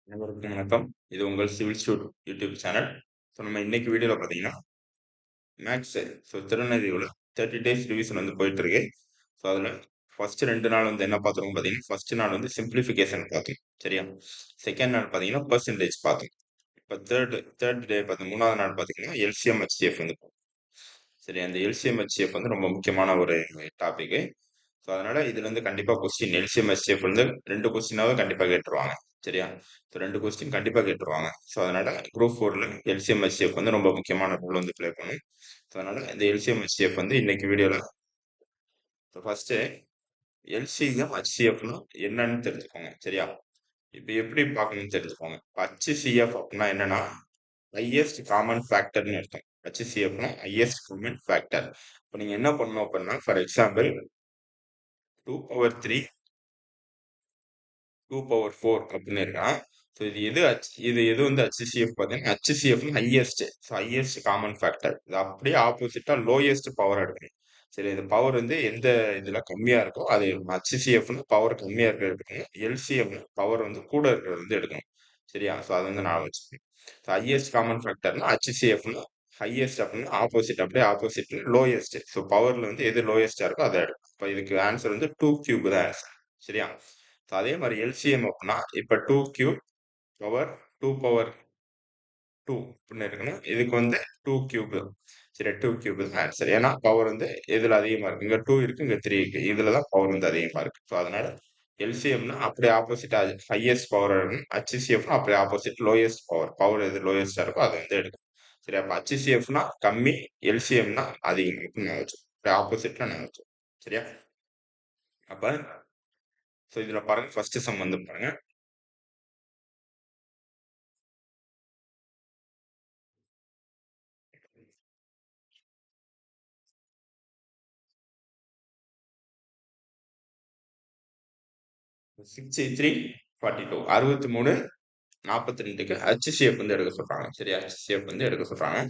அனைவருக்கும் வணக்கம். இது உங்கள் civil stood YouTube channel. So நம்ம இன்னைக்கு வீடியோல பார்த்தீங்கன்னா, மேத்ஸ் திருநெல்வேலியோட 30 டேஸ் ரிவிஷன் போயிட்டு இருக்கு. ஸோ அதில ஃபர்ஸ்ட் 2 நாள் என்ன பார்த்துருக்கோம் பார்த்தீங்கன்னா, ஃபர்ஸ்ட் நாள் சிம்ப்ளிஃபிகேஷன் பார்த்தோம். சரியா? செகண்ட் நாள் பார்த்தீங்கன்னா, பெர்சன்டேஜ் பார்த்தோம். இப்ப 3 டே 3வது நாள் பார்த்தீங்கன்னா, எல்சிஎம், ஹெச்சிஎஃப் பார்த்தோம். சரி, அந்த எல்சிஎம், ஹெச்சிஎஃப் ரொம்ப முக்கியமான ஒரு டாபிக். ஸோ அதனால இதுல கண்டிப்பா கொஸ்டின் எல்சிஎம், ஹெச்சிஎஃப் 2 கொஸ்டினாவது கண்டிப்பா கேட்டுருவாங்க. சரியா? ஸோ 2 கொஸ்டின் கண்டிப்பா கேட்டுருவாங்க. ஸோ அதனால குரூப் 4ல எல்சிஎம், ஹெச்சிஎஃப் ரொம்ப முக்கியமான ரோல் ப்ளே பண்ணும். ஸோ அதனால இந்த எல்சிஎம், ஹெச்சிஎஃப் இன்னைக்கு வீடியோல ஃபர்ஸ்ட் எல்சிஎம், ஹெச்சிஎஃப்னா என்னன்னு தெரிஞ்சுக்கோங்க. சரியா? இப்ப எப்படி பார்க்கணும்னு தெரிஞ்சுக்கோங்க. ஹெச்சிஎஃப் அப்படின்னா என்னன்னா ஹையஸ்ட் காமன் ஃபேக்டர்னு அர்த்தம். ஹெச்சிஎஃப்னா ஹையஸ்ட் காமன் ஃபேக்டர். இப்போ நீங்க என்ன பண்ணணும் அப்படின்னா, ஃபார் எக்ஸாம்பிள் 2 பவர் 3 2 பவர் 4 அப்படின்னு இருக்கான். ஸோ இது எது ஹெச்சிஎஃப் பார்த்தீங்கன்னா HCF highest. So highest common factor. இது அப்படியே ஆப்போசிட்டா லோயஸ்ட் பவர் எடுக்கணும். சரி, இந்த பவர் எந்த இதுல கம்மியா இருக்கோ அது ஹெச்சிஎஃப்னு பவர் கம்மியா இருக்கிறது எடுக்கணும். எல்சிஎம் பவர் கூட இருக்கிறது எடுக்கணும். சரியா? ஸோ அது நான் வச்சுக்கணும். ஸோ ஹையஸ்ட் காமன் ஃபேக்டர்னா ஹெச்சிஎஃப்னு ஹையஸ்ட் அப்படின்னு ஆப்போசிட், அப்படியே ஆப்போசிட் லோயஸ்ட். ஸோ பவர்ல எது லோயஸ்டா இருக்கோ அதை எடுக்கணும். இப்போ இதுக்கு ஆன்சர் 2 கியூப் தான் ஆன்சர். சரியா? So அதே மாதிரி எல்சிஎம் அப்படின்னா இப்ப 2 கியூப் பவர் 2 பவர் 2 அப்படின்னு இருக்குன்னா இதுக்கு 2 கியூப். சரி, 2 கியூப் தான் ஆன்சர். ஏன்னா பவர் எதுல அதிகமா இருக்கு? இங்க 2 இருக்கு, இங்க 3 இருக்கு. இதுலதான் பவர் அதிகமா இருக்கு. ஸோ அதனால எல்சிஎம்னா அப்படியே ஆப்போசிட் ஹையஸ்ட் பவர் எடுக்கணும். ஹச்சிசிஎஃப்னா அப்படியே ஆப்போசிட் லோயஸ்ட் பவர். பவர் எது லோயஸ்டா இருக்கோ அதை எடுக்கணும். சரி, அப்ப ஹச்சிசிஎஃப்னா கம்மி, எல்சிஎம்னா அதிகம் அப்படின்னு நான் வச்சோம். அப்படியே ஆப்போசிட்ல நான் வச்சோம். சரியா? அப்ப இதுல பாருங்க, ஃபர்ஸ்ட் சம் பாருங்க. 63 42 63 42க்கு ஹச்சிசிஎஃப் எடுக்க சொல்றாங்க. சரியா? ஹச்சிசிஎஃப் எடுக்க சொல்றாங்க.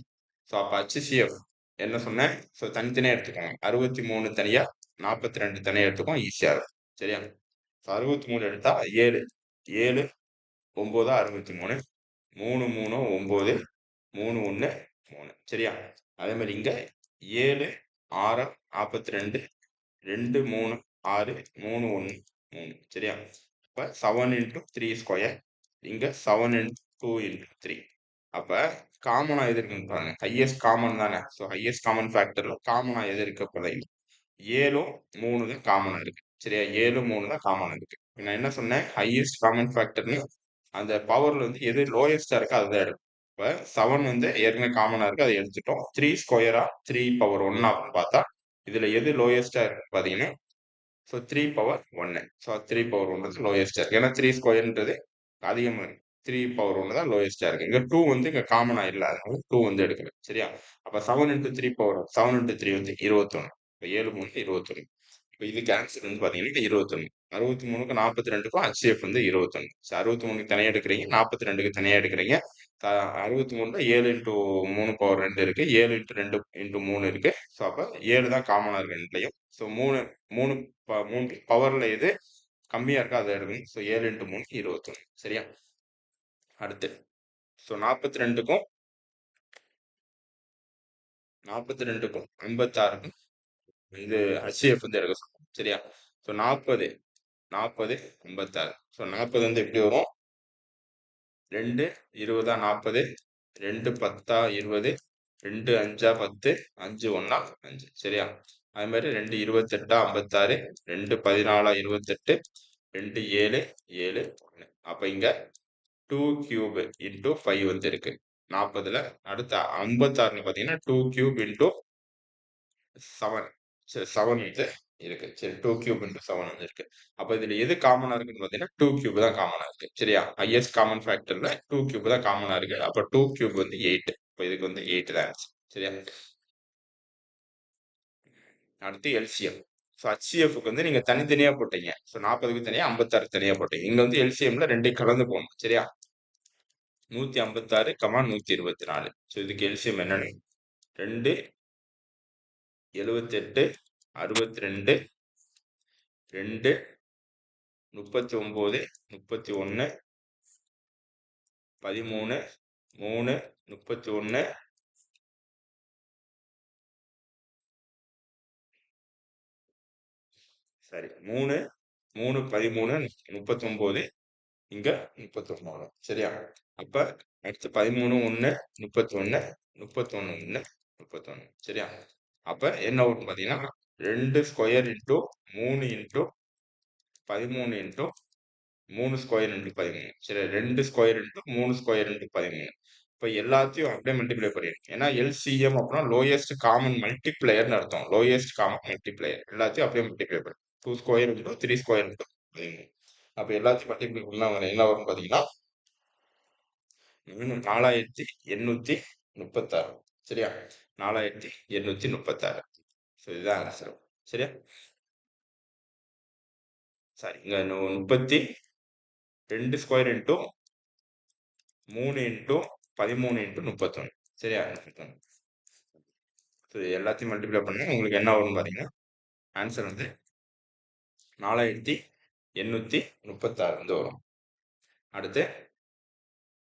ஸோ அப்ப ஹச்சிசிஎஃப் என்ன சொன்னேன்? ஸோ தனித்தனியா எடுத்துக்கோங்க. 63 தனியா, 42 தனியா எடுத்துக்கோங்க, ஈஸியா இருக்கும். சரியா? ஸோ 63 எடுத்தா 7 7 9 63 3 3 9 3 1 3. சரியா? அதே மாதிரி இங்க 7 6 42 2 3 6 3 1 3. சரியா? அப்ப 7 into 3 ஸ்கொயர். இங்க 7 into 2 into 3. அப்ப காமனா எது இருக்குன்னு பாருங்க. ஹையஸ்ட் காமன் தானே. ஸோ ஹையஸ்ட் காமன் ஃபேக்டர்ல காமனா எது இருக்க போறீங்க? 7ம் 3 தான் காமனா இருக்கு. சரியா? 7 3 தான் காமனா இருக்கு. நான் என்ன சொன்னேன்? ஹையஸ்ட் காமன் ஃபேக்டர்னு அந்த பவர்ல எது லோயஸ்டா இருக்கோ அதுதான் எடுக்கும். இப்ப 7 ஏற்கனவே காமனா இருக்கு, அதை எடுத்துட்டோம். 3 ஸ்கொயரா 3 பவர் 1 அப்படின்னு பார்த்தா இதுல எது லோயஸ்டா இருக்கு பாத்தீங்கன்னா, ஸோ 3 பவர் 1. ஸோ 3 பவர் 1 லோயஸ்டா இருக்கு. ஏன்னா 3 ஸ்கொயர்ன்றது அதிகமா இருக்கு. 3 பவர் 1 தான் லோயஸ்டா இருக்கு. இங்க 2 இங்க காமனா இல்ல. அதனால 2 எடுக்கல. சரியா? அப்ப 7 into 3 பவர் 7 into 3 21. இப்ப 7 3 21. இப்ப இதுக்கு ஆன்சர் பாத்தீங்கன்னா 21. 63க்கும் 42க்கும் ஹச்சிஎஃப் 21. 63க்கு தனியா எடுக்கிறீங்க, 42க்கு தனியா எடுக்கிறீங்க. 63ல 7 into 3 பவர் 2 இருக்கு. 7 into 2 into 3 இருக்கு. ஸோ அப்ப 7 தான் காமனா இருக்கு ரெண்டுலயும். ஸோ 3 3 3 பவர்ல எது கம்மியா இருக்கோ அதை எடுக்கணும். So 7 into 3 21. சரியா? அடுத்து ஸோ 42க்கும் 56க்கும் இது ஹச்சிஎஃப் எடுக்க சொல்றோம். சரியா? ஸோ 40 40 56. ஸோ 40 எப்படி வரும்? 2 20 40, 2 10 20, 2 5 10, 5 1 5. சரியா? அது மாதிரி 2 28 56, 2 14 28, 2 7 7 1. அப்ப இங்க 2 கியூப் இன்டூ 5 இருக்கு 40ல. அடுத்து 56ல பாத்தீங்கன்னா 2 கியூப் இன்டூ 7. சரி, 7 இருக்கு. சரி, 2 கியூப் இன்டூ 7 இருக்கு. அப்ப இதுல எது காமனா இருக்குன்னு பாத்தீங்கன்னா 2 கியூப் தான் காமனா இருக்கு. சரியா? ஹையஸ்ட் காமன் ஃபேக்டர்ல 2 கியூப் தான் காமனா இருக்கு. அப்ப 2 கியூப் 8. இப்ப இதுக்கு 8 தான் ஆன்சர். சரியா? அடுத்து எல்சிஎம். ஸோ ஹச்சிஎஃப்க்கு நீங்க தனித்தனியா போட்டீங்க. ஸோ 40க்கு தனியா, 56 தனியா போட்டீங்க. இங்க எல்சிஎம்ல ரெண்டையும் கலந்து போடணும். சரியா? 156, 124. ஸோ இதுக்கு எல்சிஎம் என்னன்னு 2 78 62 2 39 31 13 3 31 சரி 3 3 13 39 இங்க 39 சரியா? அப்ப அடுத்து 13 1 31 31 1 31 சரியா? அப்ப என்ன வரும் பாத்தீங்கன்னா 2 square into 3 into 13 into 3 square into 13 சரி 2 ஸ்கொயர் இன்டூ 3 ஸ்கொயர் இன்டூ 13 இப்ப எல்லாத்தையும் அப்படியே மல்டிப்ளை பண்ணிருக்கேன் ஏன்னா எல்சிஎம் அப்படின்னா லோயஸ்ட் காமன் மல்டிப்ளையர்னு அர்த்தம் லோயஸ்ட் காமன் மல்டிப்ளையர் எல்லாத்தையும் அப்படியே மல்டிப்ளை பண்ணி 2 ஸ்கொயர் இன்டூ 3 ஸ்கொயர் இன்டூ 13 அப்ப எல்லாத்தையும் மல்டிப்ளை பண்ணா என்ன வரும் பாத்தீங்கன்னா 4836 சரியா 4836 ஸோ இதுதான் ஆன்சர் சரியா சரி இங்க 32 ஸ்கொயர் இன்டூ 3 இன்டூ 13 இன்டூ 31 சரியா 31 ஸோ எல்லாத்தையும் மல்டிப்ளை பண்ணா உங்களுக்கு என்ன வரும்னு பாத்தீங்கன்னா ஆன்சர் வந்து 4836 வந்து வரும் அடுத்து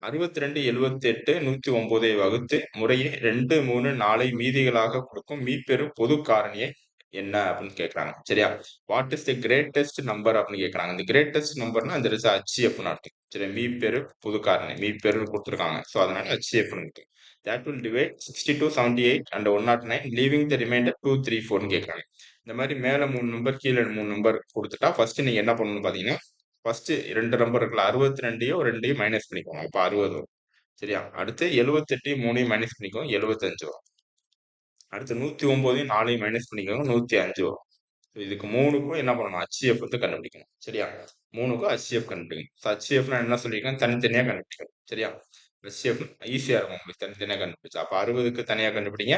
62 78 109 வகுத்து முறையே 2 3 4 மீதிகளாக கொடுக்கும் மீப்பெரு பொது காரணியை என்ன அப்படின்னு கேட்கறாங்க சரியா what is the greatest number அப்படின்னு கேட்கறாங்க இந்த கிரேட்டஸ்ட் நம்பர்னா இந்த HCF அர்த்தம் சரி மீப்பெரு பொது காரணி மீப்பெரு கொடுத்துருக்காங்க ஸோ அதனால HCF இருக்கு that will divide 62 78 and 109 leaving the remainder 2 3 4 கேட்கறாங்க இந்த மாதிரி மேல 3 நம்பர் கீழே 3 நம்பர் கொடுத்துட்டா ஃபர்ஸ்ட் நீங்க என்ன பண்ணணும்னு பாத்தீங்கன்னா ஃபர்ஸ்ட் 2 நம்பர் இருக்குல்ல 62யோ 2யும் மைனஸ் பண்ணிக்கோங்க அப்ப 60 வரும் சரியா அடுத்து 78 3யும் மைனஸ் பண்ணிக்கோங்க 75 வரும் அடுத்து 109 4யும் மைனஸ் பண்ணிக்கோங்க 105 வரும் இதுக்கு மூணுக்கும் என்ன பண்ணணும் HCF வந்து கண்டுபிடிக்கணும் சரியா மூணுக்கும் HCF கண்டுபிடிக்கணும் HCF என்ன சொல்லியிருக்கேன் தனித்தனியா கண்டுபிடிக்கணும் சரியா HCF ஈஸியா இருக்கும் உங்களுக்கு தனித்தனியா கண்டுபிடிச்சா அப்ப 60க்கு தனியா கண்டுபிடிங்க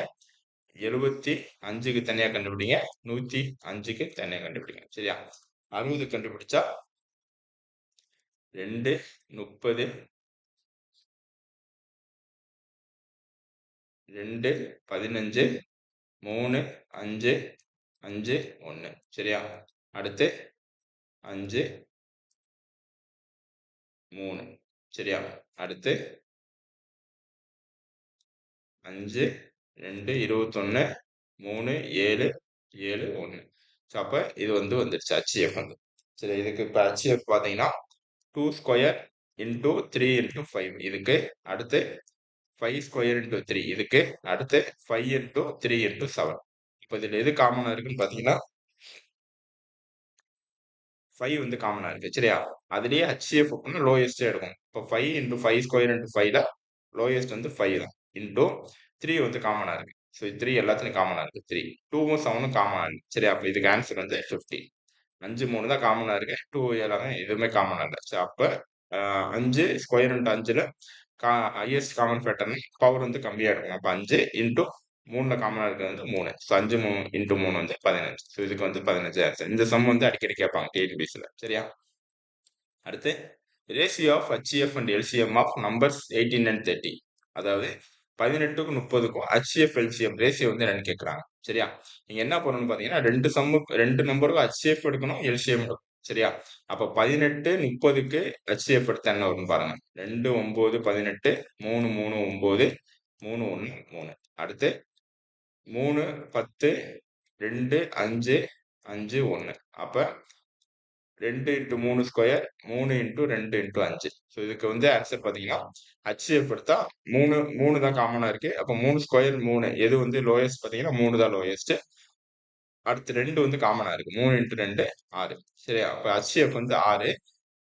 75க்கு தனியா கண்டுபிடிங்க 105க்கு தனியா கண்டுபிடிங்க சரியா 60 கண்டுபிடிச்சா 2 30 2 15 3 5 5 1 சரியா அடுத்து 5 3 சரியா அடுத்து 5 2 21 3 7 7 1 ஸோ அப்ப இது வந்து வந்துருச்சு HCF வந்து சரி இதுக்கு இப்ப HCF பாத்தீங்கன்னா 2 ஸ்கொயர் இன்டூ 3 இன்டூ 5 இதுக்கு அடுத்து 5 ஸ்கொயர் இன்டூ 3 இதுக்கு அடுத்து 5 இன்டூ 3 இன்டூ 7 இப்போ இதுல எது காமனா இருக்குன்னு பாத்தீங்கன்னா 5 வந்து காமனா இருக்கு சரியா அதுலயே HCF அப்படின்னா லோயஸ்டே எடுக்கும் இப்போ 5 இன்டூ 5 ஸ்கொயர் இன்டூ 5ல லோயஸ்ட் வந்து 5 தான் இன்டூ 3 வந்து காமனா இருக்கு ஸோ 3 எல்லாத்துலயும் காமனா இருக்கு 3 2வும் 7ம் காமனா இருக்கு சரியா அப்போ இதுக்கு ஆன்சர் வந்து 15 5 3 தான் காமனா இருக்கு 2 எல்லாமே எதுவுமே காமனா இல்லை ஸோ அப்போ 5 ஸ்கொயர் இன்டூ 5ல ஹையஸ்ட் காமன் ஃபேக்டர்னு பவர் வந்து கம்மியா இருக்கும் அப்போ 5 இன்டூ 3ல காமனா இருக்கிறது வந்து 3 ஸோ 5 இன்டூ 3 வந்து 15 ஸோ இதுக்கு வந்து 15 ஆன்சர் இந்த சம் வந்து அடிக்கடி கேட்பாங்க டிஎன்பிஎஸ்சியில் சரியா அடுத்து ratio of HCF and LCM of numbers 18 and 30 அதாவது 18க்கும் 30க்கும் HCF LCM ரேஷியோ வந்து என்னன்னு கேட்கறாங்க சரியா நீங்க என்ன பண்ணணும்னு பாத்தீங்கன்னா ரெண்டு நம்பருக்கும் HCF எடுக்கணும் LCM எடுக்கணும் சரியா அப்ப 18 30க்கு HCF எடுத்தா என்ன வரும்னு பாருங்க 2 9 18 3 3 9 3 1 3 அடுத்து 3 10 2 5 5 1 அப்ப 2 into 3 square 3 into 2 into 5 so இதுக்கு வந்து ஆன்சர் பார்த்தீங்கன்னா HCF எடுத்தா 3 தான் காமனா இருக்கு அப்போ 3 ஸ்கொயர் 3 எது வந்து லோயஸ்ட் பார்த்தீங்கன்னா 3 தான் லோயஸ்ட் அடுத்து 2 வந்து காமனா இருக்கு 3 இன்ட்டு 2 6 சரியா அப்போ HCF வந்து 6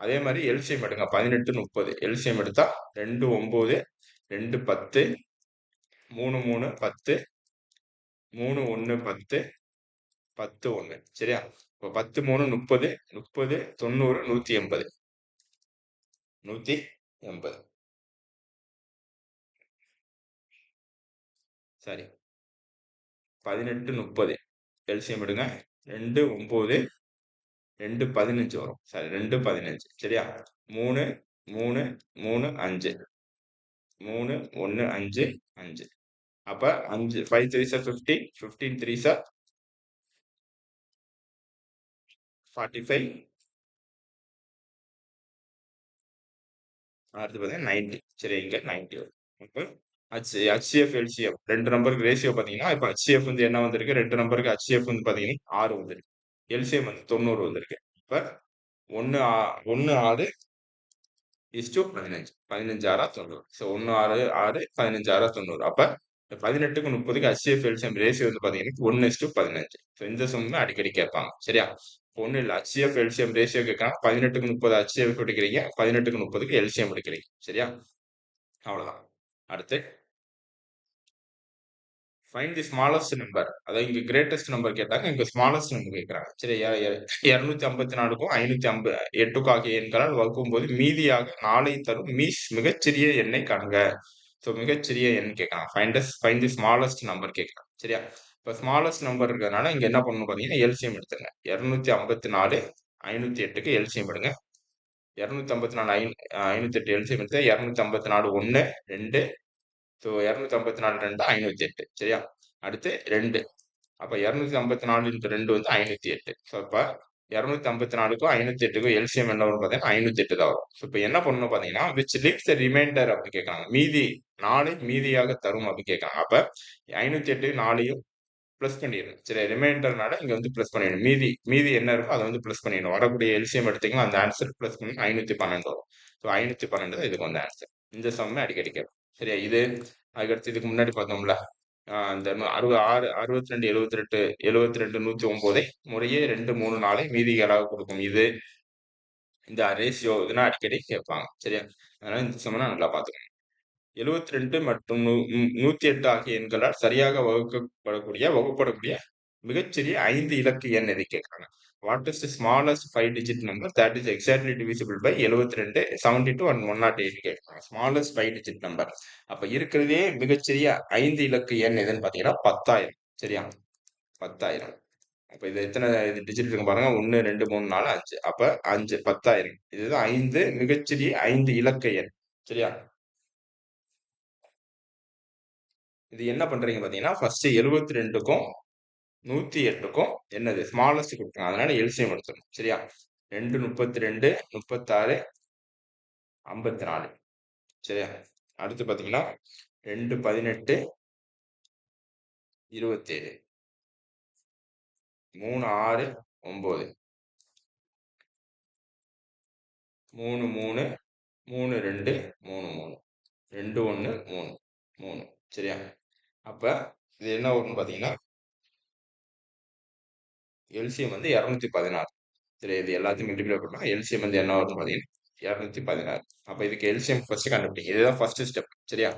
அதே மாதிரி LCM எடுங்க 18 30 LCM எடுத்தா 2 9 2 10 3 3 10 3 1 10 10 1 சரியா இப்போ 10 3 30 30 90 180 180 சரி 18 30 எல்சிஎம் எடுங்க 2 9 2 15 வரும் சரி 2 15 சரியா 3 3 3 5 3 1 5 5 அப்ப 5 5 3 சார் 15 15 3 சார் 45 அடுத்து பார்த்தீங்கன்னா 90. சரி, இங்க 90 வரும். இப்போ HCF, LCM 2 நம்பருக்கு ரேஷியோ பார்த்தீங்கன்னா, இப்ப HCF வந்து என்ன வந்திருக்கு? 2 நம்பருக்கு HCF வந்து பார்த்தீங்கன்னா 6 வந்திருக்கு. LCM வந்து 90 வந்திருக்கு. இப்ப 1 6 15. 15 6 90. ஸோ 1 6 6 15 6 90. அப்ப 18க்கு 30க்கு HCF, LCM ரேஷியோ வந்து பார்த்தீங்கன்னா 1:15. ஸோ இந்த சம் தான் அடிக்கடி கேட்பாங்க. சரியா? ஒண்ணும் இல்ல. HCF, LCM ரேஷியோ கேட்கறாங்க. 18க்கு 30 HCF எடுக்கிறீங்க. 18க்கு 30க்கு LCM எடுக்கிறீங்க. சரியா? அவ்வளவுதான். அடுத்து ஃபைண்ட் தி ஸ்மாலஸ்ட் நம்பர். அதாவது இங்க கிரேட்டஸ்ட் நம்பர் கேட்டாங்க. இங்க ஸ்மாலஸ்ட் நம்பர் கேட்கறாங்க. சரி, 254க்கும் 508க்கும் ஆகிய எண்களால் வகுக்கும்போது மீதியாக 4ஐ தரும் மிகச்சிறிய எண்ணை காண்க. ஸோ மிகச்சிறிய எண் கேட்கறாங்க. ஃபைண்ட் தி ஸ்மாலஸ்ட் நம்பர் கேட்கறாங்க. சரியா? இப்ப ஸ்மாலஸ்ட் நம்பர் இருக்கிறதுனால இங்க என்ன பண்ணணும் பாத்தீங்கன்னா, எல்சிஎம் எடுத்துங்க. 254 508க்கு எல்சிஎம் எடுங்க. 254 508 எல்சிஎம் எடுத்தா 254 1 2. ஸோ 254 2 508. சரியா? அடுத்து 2. அப்ப 254 இன்டு 2 வந்து 508. ஸோ அப்ப 254க்கும் 508க்கும் எல்சிஎம் என்ன வரும் பார்த்தீங்கன்னா 508 தான் வரும். ஸோ இப்போ என்ன பண்ணணும் பார்த்தீங்கன்னா, விச் லீவ்ஸ் த ரிமைண்டர் அப்படி கேட்கறாங்க. மீதி 4 மீதியாக தரும் அப்படி கேட்கறாங்க. அப்ப 508 4ஐயும் பிளஸ் பண்ணிடணும். சரி, ரிமைண்டர்னால இங்க வந்து பிளஸ் பண்ணிடணும். மீதி மீதி என்ன இருக்கோ அதை வந்து பிளஸ் பண்ணிடணும். வரக்கூடிய எல்சிஎம் எடுத்தீங்கன்னா அந்த ஆன்சர் பிளஸ் பண்ணி 512 வரும். ஸோ 512 தான் இதுக்கு வந்து ஆன்சர். இந்த சம்மே அடிக்கடி கேட்கும். சரியா? இது அதுக்கடுத்து இதுக்கு முன்னாடி பார்த்தோம்ல, இந்த 6 62 78 72 109 முறையே 2 3 4 மீதிகளாக கொடுக்கும். இது இந்த ரேஷியோ இதெல்லாம் அடிக்கடி கேட்பாங்க. சரியா? அதனால இந்த சம்மனை நல்லா பார்த்துக்கணும். 72 மற்றும் 108 ஆகிய எண்களால் சரியாக வகுப்படக்கூடிய மிகச்சிறிய 5 இலக்கு எண் எதை கேட்கறாங்க. What is the smallest 5 digit number that is exactly divisible by 72 72 and 108 கேட்கறாங்க. Smallest 5 digit number. அப்ப இருக்கிறதே மிகச்சிறிய 5 இலக்கு எண் எதுன்னு பாத்தீங்கன்னா 10,000. சரியா? 10,000. அப்ப இது எத்தனை டிஜிட் இருக்கு பாருங்க. 1 2 3 4 5. அப்ப 5 10,000. இதுதான் 5 மிகச்சிறிய 5 இலக்க எண். சரியா? இது என்ன பண்றீங்க பாத்தீங்கன்னா, ஃபர்ஸ்ட் 72க்கும் 108க்கும் என்னது ஸ்மாலஸ்ட் கொடுத்துருங்க. அதனால எல்சிஎம் எடுத்துக்கணும். சரியா? 2 32 36 54. சரியா? அடுத்து பாத்தீங்கன்னா 2 18 27 3 6 9 3 3 3 2 3 3 2 1 3 3. சரியா? அப்ப இது என்ன வரும்னு பாத்தீங்கன்னா எல்சிஎம் வந்து 216. சரி, இது எல்லாத்தையும் மல்டிப்ளை பண்ணா எல்சிஎம் வந்து என்ன வரும்னு பாத்தீங்கன்னா 216. அப்ப இதுக்கு எல்சிஎம் ஃபர்ஸ்ட் கண்டுபிடிங்க. இதுதான் ஃபர்ஸ்ட் ஸ்டெப். சரியா?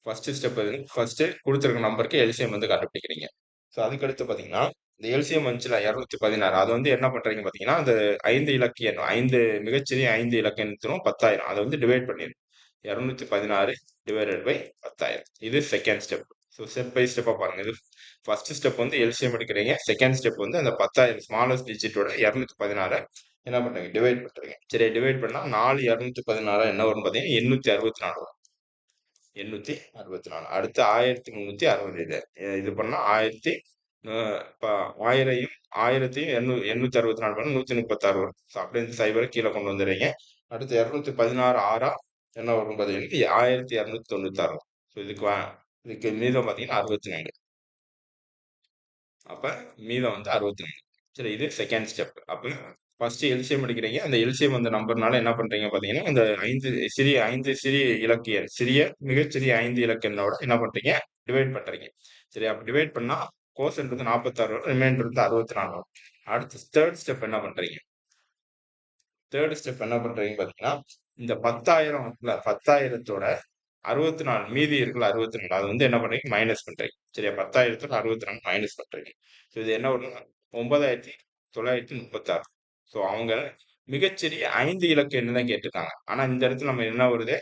ஃபர்ஸ்ட் ஸ்டெப் எது? ஃபர்ஸ்ட் கொடுத்துருக்க நம்பருக்கு எல்சிஎம் வந்து கண்டுபிடிக்கிறீங்க. ஸோ அதுக்கடுத்து பாத்தீங்கன்னா இந்த எல்சிஎம் வந்துச்சுல 216. அது வந்து என்ன பண்றீங்க பாத்தீங்கன்னா, அந்த 5 இலக்க எண் 5 மிகச்சிறிய 5 இலக்க எண்ணும் 10,000 அதை வந்து டிவைட் பண்ணிடும். 216 டிவைடட் பை 10,000. இது second step. So step by ஸ்டெப்பா பாருங்க. இது ஃபர்ஸ்ட் ஸ்டெப் வந்து எல்சிஎம் எடுக்கிறீங்க. செகண்ட் ஸ்டெப் வந்து அந்த 10,000 ஸ்மாலஸ்ட் டிஜிட்டோட 216 என்ன பண்றீங்க? டிவைட் பண்றீங்க. சரி, டிவைட் பண்ணா 4 216 என்ன வரும் பாத்தீங்கன்னா 864 வரும். 864. அடுத்து 1360. இது பண்ணா 1000 1000ஐயும் 864 பண்ணா 136 வரும். ஸோ அப்படியே இந்த சைபரை கீழே கொண்டு வந்துடுறீங்க. அடுத்து 216 6 என்ன வரும் பாத்தீங்கன்னா 1296 வரும். ஸோ இதுக்கு மீதம் பாத்தீங்கன்னா 64. அப்ப மீதம் வந்து 64. சரி, இது செகண்ட் ஸ்டெப். அப்ப ஃபர்ஸ்ட் எல்சிஎம் எடுக்கிறீங்க. அந்த எல்சிஎம் அந்த நம்பர்னால என்ன பண்றீங்க பாத்தீங்கன்னா, இந்த 5 சிறிய இலக்கு எண் மிகச்சிறிய 5 இலக்க எண்ணோட என்ன பண்றீங்க? டிவைட் பண்றீங்க. சரி, அப்ப டிவைட் பண்ணா கோசன்ட் வந்து 46 வரும். ரிமைண்டர் வந்து 64 வரும். அடுத்து தேர்ட் ஸ்டெப் என்ன பண்றீங்க? தேர்ட் ஸ்டெப் என்ன பண்றீங்க பாத்தீங்கன்னா, இந்த 10,000 இருக்குல்ல, 10,000தோட 64 மீதி இருக்குல்ல 64, அது வந்து என்ன பண்றீங்க? மைனஸ் பண்றீங்க. சரியா? 10,000தோட 64 மைனஸ் பண்றீங்க. ஸோ இது என்ன வரும்னா 9,936. ஸோ அவங்க மிகச்சிறிய 5 இலக்க எண் தான் கேட்டிருக்காங்க. ஆனா இந்த இடத்துல நம்ம என்ன வருது?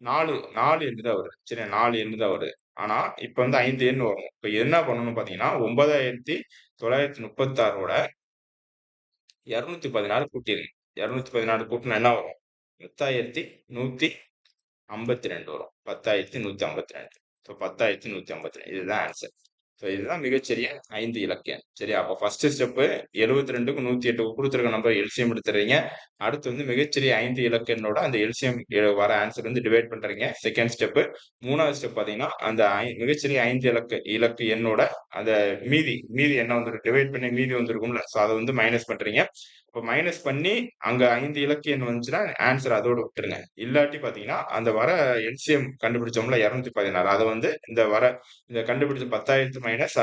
4 எண் தான் வருது. சரியா? 4 எண் தான் வருது. ஆனா இப்ப வந்து 5 எண் வரும். இப்ப என்ன பண்ணணும் பாத்தீங்கன்னா, 9,936ஓட 216 கூட்டிருங்க. 216 கூட்டினா என்ன வரும்? 10,152 வரும். 10,152. ஸோ 10,152 இதுதான் ஆன்சர். ஸோ ஸோ இதுதான் மிகச்சிறிய 5 இலக்க எண். சரியா? அப்ப ஃபர்ஸ்ட் ஸ்டெப்பு 72க்கும் 108 குடுத்திருக்க நம்பர் எல்சிஎம் எடுத்துறீங்க. அடுத்து வந்து மிகச்சிறிய 5 இலக்க எண்ணோட அந்த எல்சிஎம் வர ஆன்சர் வந்து டிவைட் பண்றீங்க. Second step. 3வது ஸ்டெப் பார்த்தீங்கன்னா, அந்த மிகச்சிறிய 5 இலக்கு எண்ணோட அந்த மீதி எண்ண வந்துரும். டிவைட் பண்ணி மீதி வந்திருக்கும்ல. ஸோ அத வந்து மைனஸ் பண்றீங்க. அப்ப மைனஸ் பண்ணி அங்க 5 இலக்கு எண் வந்துச்சுன்னா ஆன்சர் அதோட விட்டுருங்க. இல்லாட்டி பார்த்தீங்கன்னா, அந்த வர எல்சிஎம் கண்டுபிடிச்சோம்ல 216 அத வந்து இந்த கண்டுபிடிச்ச 10,000 மைனஸ்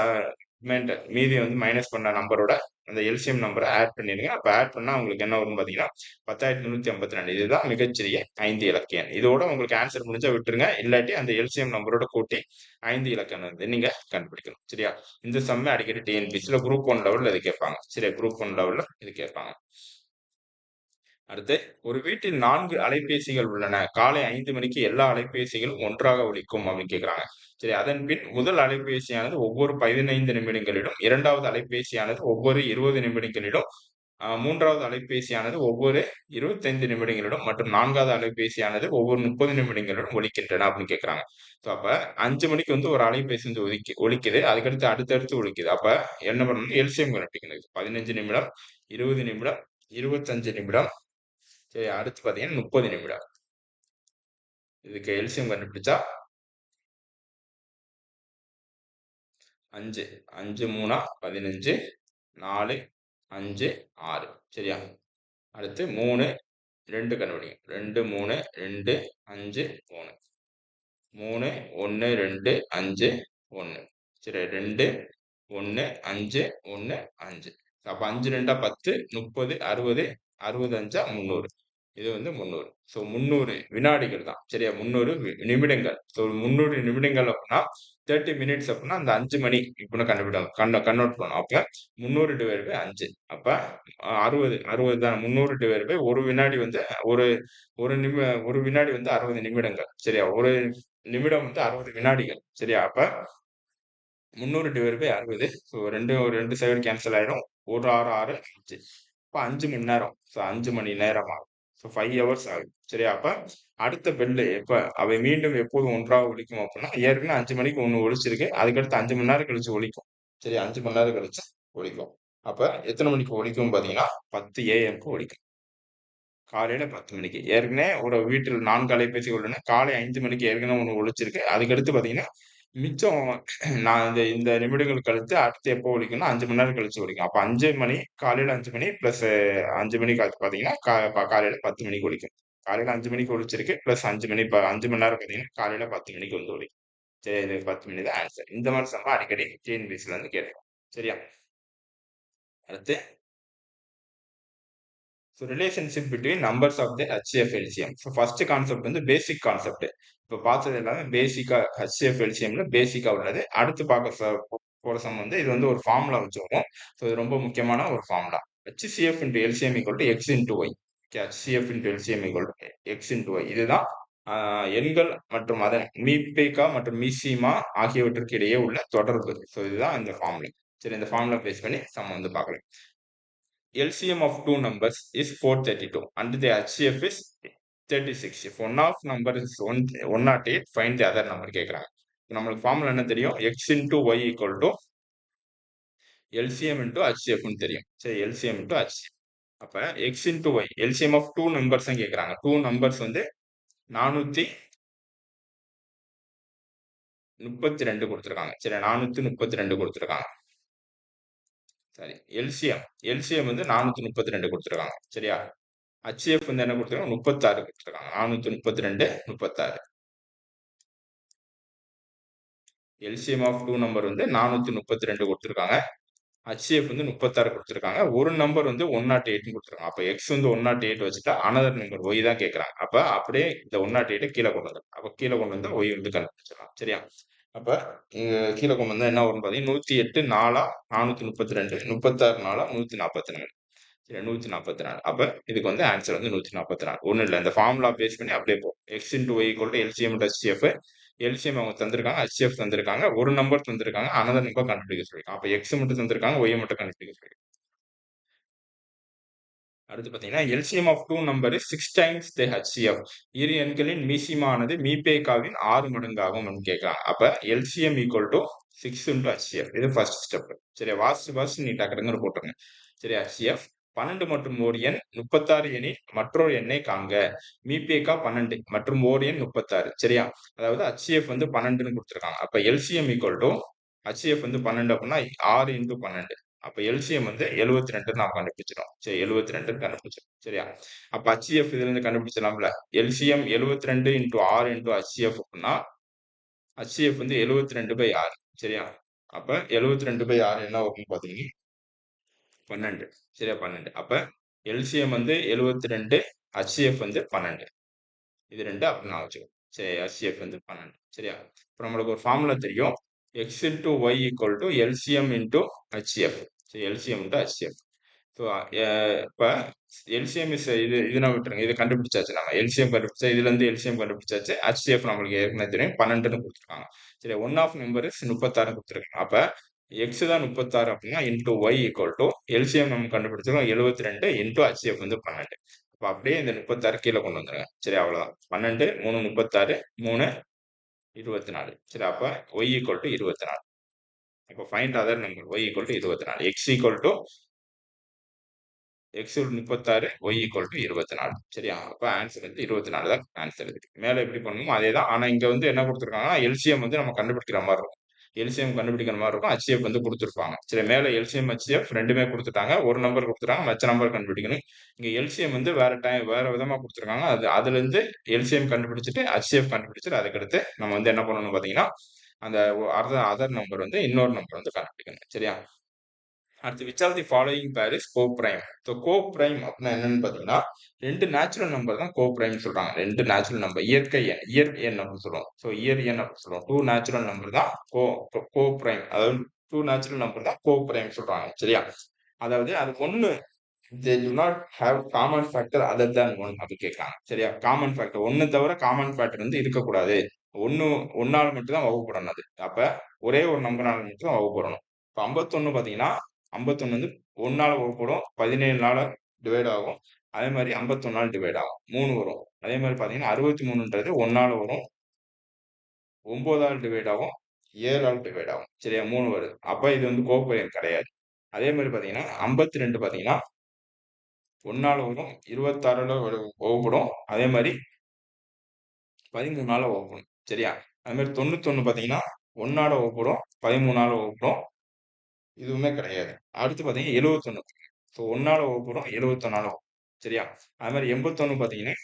ரிமைண்டர் மீதி வந்து மைனஸ் பண்ண நம்பரோட அந்த எல்சிஎம் நம்பரை ஆட் பண்ணிடுங்க. அப்ப ஆட் பண்ணா உங்களுக்கு என்ன வரும் பார்த்தீங்கன்னா 10,152. இதுதான் மிகச்சிறிய 5 இலக்க எண். இதோட உங்களுக்கு ஆன்சர் முடிஞ்சா விட்டுருங்க. இல்லாட்டி அந்த எல்சிஎம் நம்பரோட கூட்டி 5 இலக்க எண் வந்து நீங்க கண்டுபிடிக்கணும். சரியா? இந்த சம்மை அடிக்கடி டிஎன்பிசில குரூப் 1 லெவல்ல இது கேட்பாங்க. சரியா? குரூப் 1 லெவல்ல இது கேட்பாங்க. அடுத்து ஒரு வீட்டில் 4 அலைபேசிகள் உள்ளன. காலை 5 மணிக்கு எல்லா அலைபேசிகளும் ஒன்றாக ஒலிக்கும் அப்படின்னு கேட்கிறாங்க. சரி, அதன் பின் முதல் அலைபேசியானது ஒவ்வொரு 15 நிமிடங்களிலும், இரண்டாவது அலைபேசியானது ஒவ்வொரு 20 நிமிடங்களிலும், மூன்றாவது அலைபேசியானது ஒவ்வொரு 25 நிமிடங்களிலும் மற்றும் 4வது அலைபேசியானது ஒவ்வொரு 30 நிமிடங்களிலும் ஒலிக்கின்றன அப்படின்னு கேட்கிறாங்க. ஸோ அப்ப 5 மணிக்கு வந்து ஒரு அலைபேசி வந்து ஒலிக்குது. அதுக்கடுத்து அடுத்தடுத்து ஒலிக்குது. அப்ப என்ன பண்ணணும்? எல்சிஎம் கண்டுபிடிக்கணும். 15 நிமிடம், 20 நிமிடம், 25 நிமிடம். சரி, அடுத்து பாத்தீங்கன்னா 30 நிமிடம். இதுக்கு எல்சிஎம் கண்டுபிடிச்சா 5 5 3 15 4 5 6. சரியா? அடுத்து 3 2 கண்டுபிடிங்க. 2 3 2 5 3 3 1 2 5 1. சரி, 2 1 5 1 5. அப்ப 5 2 10 30 60 65 300. இது வந்து 300. ஸோ 300 வினாடிகள் தான். சரியா? 300 நிமிடங்கள். ஸோ 300 நிமிடங்கள் அப்படின்னா 30 மினிட்ஸ் அப்படின்னா அந்த 5 மணி இப்படின்னு கண்டுபிடிக்கணும். கன்வெர்ட் பண்ணணும். அப்ப 300 டிவைட் பை 5. அப்ப 60 தான். 300 டிவைட் பை ஒரு வினாடி வந்து ஒரு ஒரு வினாடி வந்து 60 நிமிடங்கள். சரியா? ஒரு நிமிடம் வந்து 60 வினாடிகள். சரியா? அப்ப 300 divide by 60. So 2 second cancel ஆயிடும். 1 6 6 5. அப்ப 5 மணி நேரம். ஸோ 5 மணி நேரம் ஆகும். ஸோ 5 ஹவர்ஸ் ஆகும். சரியா? அப்ப அடுத்த பெல்லு அவை மீண்டும் எப்போது ஒன்றாக ஒலிக்கும் அப்படின்னா, ஏற்கனவே 5 மணிக்கு ஒண்ணு ஒலிச்சிருக்கு. அதுக்கடுத்து 5 மணி நேரம் கழிச்சு ஒலிக்கும். சரியா? 5 மணி நேரம் கழிச்சு ஒலிக்கும். அப்ப எத்தனை மணிக்கு ஒலிக்கும் பார்த்தீங்கன்னா 10 ஏஎம்க்கு ஒலிக்கும். காலையில 10 மணிக்கு. ஏற்கனவே ஒரு வீட்டில் 4 அலைபேசி உள்ளன. காலை 5 மணிக்கு ஏற்கனவே ஒண்ணு ஒலிச்சிருக்கு. அதுக்கடுத்து பார்த்தீங்கன்னா, மிச்சம் நான் இந்த இந்த நிமிடங்கள் கழித்து அடுத்து எப்போ ஒலிக்கும்னா 5 மணி நேரம் கழிச்சு ஒலிக்கும். அப்ப 5 மணி காலையில 5 மணி பிளஸ் 5 மணி பார்த்தீங்கன்னா, காலையில 10 மணிக்கு ஒலிக்கும். காலையில 5 மணிக்கு ஒலிச்சிருக்கு. பிளஸ் 5 மணி 5 மணி நேரம் பார்த்தீங்கன்னா, காலையில 10 மணிக்கு வந்து ஒலிக்கும். சரி, இது 10 மணி தான் ஆன்சர். இந்த மாதிரி சம்ம அடிக்கடி டிஎன்பிஎஸ்சில இருந்து கேட்கும். சரியா? அடுத்து so relationship between numbers of the HCF LCM. So first concept வந்து பேசிக் கான்செப்ட். இப்போ பார்த்தது எல்லாமே பேசிக்கா ஹெச்சிஎஃப் எல்சிஎம்ல பேசிக்கா உள்ளது. அடுத்து பார்க்க போற சம் வந்து இது வந்து ஒரு ஃபார்முலா வச்சு வரும். ஸோ இது ரொம்ப முக்கியமான ஒரு formula. HCF into LCM equal to X into Y. HCF into LCM equal to X into Y. இதுதான் எண்கள் மற்றும் அதன் மீபேக்கா மற்றும் மீசிமா ஆகியவற்றுக்கு இடையே உள்ள தொடர்பு. ஸோ இதுதான் இந்த ஃபார்முலா. சரி, இந்த ஃபார்முலா பேஸ் பண்ணி சம் வந்து பார்க்கலாம். LCM of two numbers is 432 and the HCF is 36. If one of number is 108, find the other number கேக்குறாங்க. நம்மளுக்கு ஃபார்முலா என்ன தெரியும்? X into Y equal to LCM into HCF ன்னு தெரியும். சரி, LCM into HCF. அப்ப X into Y, LCM of two numbers கேக்குறாங்க. Two numbers வந்து 432 கொடுத்திருக்காங்க. சரி, 432 கொடுத்திருக்காங்க. சரி, LCM வந்து 432 கொடுத்திருக்காங்க. சரியா? HCF வந்து என்ன கொடுத்திருக்காங்க? 36 கொடுத்திருக்காங்க. 432 36. LCM ஆஃப் டூ நம்பர் வந்து 432 கொடுத்திருக்காங்க. HCF வந்து 36 கொடுத்திருக்காங்க. ஒரு நம்பர் வந்து 108 கொடுத்திருக்காங்க. அப்ப X வந்து 108 வச்சுட்டா அனதர் நம்பர் Y தான் கேட்கறாங்க. அப்ப அப்படியே இந்த 108 கீழே கொண்டு வந்து அப்ப கீழே கொண்டு வந்து Y வந்து கண்டுபிடிச்சிடலாம். சரியா? அப்ப கீழே கொண்டு வந்தா என்ன வரும் பாத்தீங்கன்னா 108 4 432 36 4 144. 144. அப்ப இதுக்கு வந்து ஆன்சர் வந்து 144. ஒண்ணும் இல்ல, இந்த ஃபார்முலா பேஸ் பண்ணி அப்படியே போ. X into Y equal to LCM HCF. LCM அவங்க தந்திருக்காங்க, HCF தந்திருக்காங்க, ஒரு நம்பர் தந்திருக்காங்க, அனதர் நம்பர் கண்டுபிடிக்க சொல்லிருக்காங்க. அப்ப எக்ஸ் மட்டும் தந்திருக்காங்க, ஒய் மட்டும் கண்டுபிடிக்க சொல்லிருக்காங்க. அடுத்து பார்த்தீங்கன்னா LCM of two number is 6 times the HCF. இரு எண்களின் மீசியமானது மீபேக்காவின் 6 மடங்காகும் கேட்கலாம். அப்ப LCM equal to 6 into HCF. இது ஃபர்ஸ்ட் ஸ்டெப். சரியா, வாஸ்ட் நீ டக்குன்னு போட்டுருங்க. சரி, ஹெச்சிஎஃப் 12 மற்றும் ஓர் எண் 36 எனில் மற்றொரு எண்ணை காண்க. மீபேக்கா 12 மற்றும் ஓர் எண் 36. சரியா, அதாவது ஹெச்சிஎஃப் வந்து 12ன்னு கொடுத்துருக்காங்க. அப்ப எல்சிஎம் ஈக்குவல் டு ஹெச்சிஎஃப் வந்து 12 அப்படின்னா 6 இன்டு 12. அப்ப எல்சிஎம் வந்து 72 நாம் கண்டுபிடிச்சிடும். சரி, 72 கண்டுபிடிச்சிடும். சரியா, அப்ப ஹெச்சிஎஃப் இதுல இருந்து கண்டுபிடிச்சலாம்ல. எல்சிஎம் 72 இன்டு 6 இன்டு ஹெச்சிஎஃப் அப்படின்னா ஹெச்சிஎஃப் வந்து 72/6. சரியா, அப்ப 72/6 என்ன வரும்னு பாத்தீங்கன்னா 12. சரியா, 12. அப்ப எல்சிஎம் வந்து 72, ஹெச்சிஎஃப் வந்து 12. இது 2 அப்படி நான் வச்சுக்கோ. சரி, ஹெச்சிஎஃப் வந்து 12. சரியா, இப்போ நம்மளுக்கு ஒரு ஃபார்முலா தெரியும். X into Y equal to LCM into HCF. சரி, எல்சிஎம் இன்டூ ஹெச்சிஎஃப். ஸோ இப்போ எல்சிஎம் இஸ் இது நான் விட்டுருங்க. இதை கண்டுபிடிச்சாச்சு. நம்ம எல்சிஎம் கண்டுபிடிச்சா இதுலேருந்து எல்சிஎம் கண்டுபிடிச்சாச்சு. ஹெச்சிஎஃப் நம்மளுக்கு ஏற்கனவே தெரியும் 12ன்னு கொடுத்துருக்காங்க. சரி, ஒன் ஆஃப் நம்பர் இஸ் 36 கொடுத்துருக்காங்க. அப்போ எக்ஸ் தான் 36 அப்படின்னா into Y equal to LCM நம்ம கண்டுபிடிச்சிருக்கோம் 72 இன்டூ ஹெச்சிஎஃப் வந்து 12. அப்போ அப்படியே இந்த 36 கீழே கொண்டு வந்துருங்க. சரி, அவ்வளோதான். 12 3 36 3 24. சரி, அப்போ ஒய் ஈக்குவல் டு 24. அப்போ find other number Y equal to 24. X equal to X 36, Y equal to 24. சரியா, அப்போ ஆன்சர் வந்து 24 தான் ஆன்சர் இருக்கு. மேலே எப்படி பண்ணணுமோ அதே தான். ஆனால் இங்கே வந்து என்ன கொடுத்துருக்காங்கன்னா எல்சிஎம் வந்து நம்ம கண்டுபிடிக்கிற மாதிரி இருக்கும். எல்சிஎம் கண்டுபிடிக்கிற மாதிரி இருக்கும். ஹெச்சிஎஃப் வந்து கொடுத்துருப்பாங்க. சரி, மேலே எல்சிஎம் ஹெச்சிஎஃப் ரெண்டுமே கொடுத்துட்டாங்க. ஒரு நம்பர் கொடுத்துட்டாங்க, மற்ற நம்பர் கண்டுபிடிக்கணும். இங்கே எல்சிஎம் வந்து வேற விதமாக கொடுத்துருக்காங்க. அதுலேருந்து எல்சிஎம் கண்டுபிடிச்சிட்டு ஹெச்சிஎஃப் கண்டுபிடிச்சிட்டு அதுக்கடுத்து நம்ம வந்து என்ன பண்ணணும் பார்த்தீங்கன்னா அந்த அதர் நம்பர் வந்து இன்னொரு நம்பர் வந்து கண்டுபிடிக்கணும். சரியா, அடுத்து which of the following pair is coprime. So coprime அப்படின்னா என்னன்னு பார்த்தீங்கன்னா ரெண்டு நேச்சுரல் நம்பர் தான் கோ பிரைம் சொல்றாங்க. ரெண்டு நேச்சுரல் நம்பர் இயற்கை எண் அப்படின்னு சொல்லுவோம். ஸோ இயற் எண் அப்படின்னு சொல்லுவோம். டூ நேச்சுரல் நம்பர் தான் கோ பிரைம். அதாவது டூ நேச்சுரல் நம்பர் தான் கோ பிரைம் சொல்றாங்க. சரியா, அதாவது அது ஒன்று they do not have common factor other than one அப்படி கேட்கறாங்க. சரியா, காமன் ஃபேக்டர் ஒன்னு தவிர காமன் ஃபேக்டர் வந்து இருக்கக்கூடாது. ஒன்னால மட்டும் தான் வகுப்படணும். அது அப்ப ஒரே ஒரு நம்பரால மட்டும் தான் வகுப்படணும். இப்போ 51 பாத்தீங்கன்னா 51 வந்து ஒன்னால வகுப்படும், 17 டிவைட் ஆகும். அதே மாதிரி 51 டிவைட் ஆகும், 3 வரும். அதே மாதிரி பாத்தீங்கன்னா 63ன்றது ஒன்னால வரும், 9 டிவைட் ஆகும், 7 டிவைட் ஆகும். சரியா, 3 வருது. அப்ப இது வந்து கோப்பையன் கிடையாது. அதே மாதிரி பாத்தீங்கன்னா 52 பாத்தீங்கன்னா ஒன்னால வரும், 26 வகுப்படும். அதே மாதிரி 13 வகுப்படும். சரியா, அது மாதிரி 91 பாத்தீங்கன்னா ஒன்னால வகுப்படும், 13 வகுப்படும். இதுவுமே கிடையாது. அடுத்து பாத்தீங்கன்னா 71. ஸோ ஒன்னால வகுப்படும், 71 வகுப்படும். சரியா, அது மாதிரி 81 பாத்தீங்கன்னா